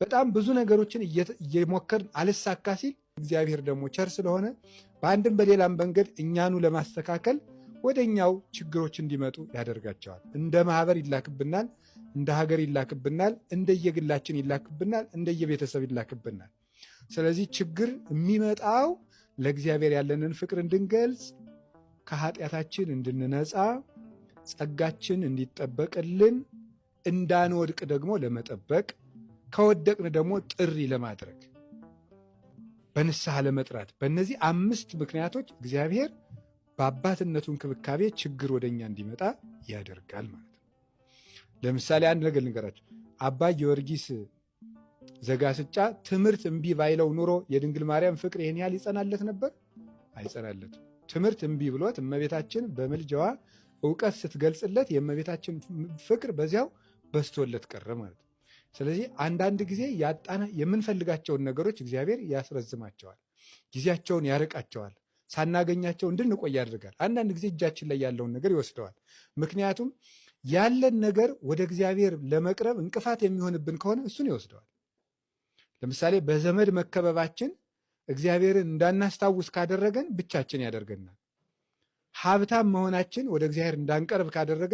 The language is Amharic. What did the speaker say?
በጣም ብዙ ነገሮችን እየሞከርን አልሳካ ሲል እግዚአብሔር ደግሞ ቸር ስለሆነ በአንድም በሌላም መንገድ እኛኑ ለማስተካከል ወደኛው ችግሮች እንዲመጡ ያደርጋቸዋል። እንደ ማህበር ይላክብናል፣ እንደ ሀገር ይላክብናል፣ እንደየግላችን ይላክብናል፣ እንደየቤተሰብ ይላክብናል። ስለዚህ ችግር የሚመጣው ለእግዚአብሔር ያለንን ፍቅር እንድንገልጽ፣ ከኃጢአታችን እንድንነጻ፣ ጸጋችን እንዲጠበቅልን፣ እንዳንወድቅ ደግሞ ለመጠበቅ፣ ከወደቅን ደግሞ ጥሪ ለማድረግ፣ በንስሐ ለመጥራት፣ በእነዚህ 5 ምክንያቶች እግዚአብሔር በአባትነቱ እንክብካቤ ችግር ወደኛ እንዲመጣ ያደርጋል ማለት ነው። ለምሳሌ አንድ ነገር ልንገራችሁ። አባ ጊዮርጊስ ዘጋስጫ ትምህርት እምቢ ባይለው ኑሮ የድንግል ማርያም ፍቅር ይህን ያህል ይጸናለት ነበር? አይጸናለትም። ትምህርት እምቢ ብሎት እመቤታችን በምልጃዋ እውቀት ስትገልጽለት የእመቤታችን ፍቅር በዚያው በስቶለት ቀረ ማለት ነው። ስለዚህ አንዳንድ ጊዜ የምንፈልጋቸውን ነገሮች እግዚአብሔር ያስረዝማቸዋል፣ ጊዜያቸውን ያርቃቸዋል፣ ሳናገኛቸው እንድንቆይ ያደርጋል። አንዳንድ ጊዜ እጃችን ላይ ያለውን ነገር ይወስደዋል። ምክንያቱም ያለን ነገር ወደ እግዚአብሔር ለመቅረብ እንቅፋት የሚሆንብን ከሆነ እሱን ይወስደዋል። ለምሳሌ በዘመድ መከበባችን እግዚአብሔርን እንዳናስታውስ ካደረገን ብቻችን ያደርገናል። ሀብታም መሆናችን ወደ እግዚአብሔር እንዳንቀርብ ካደረገን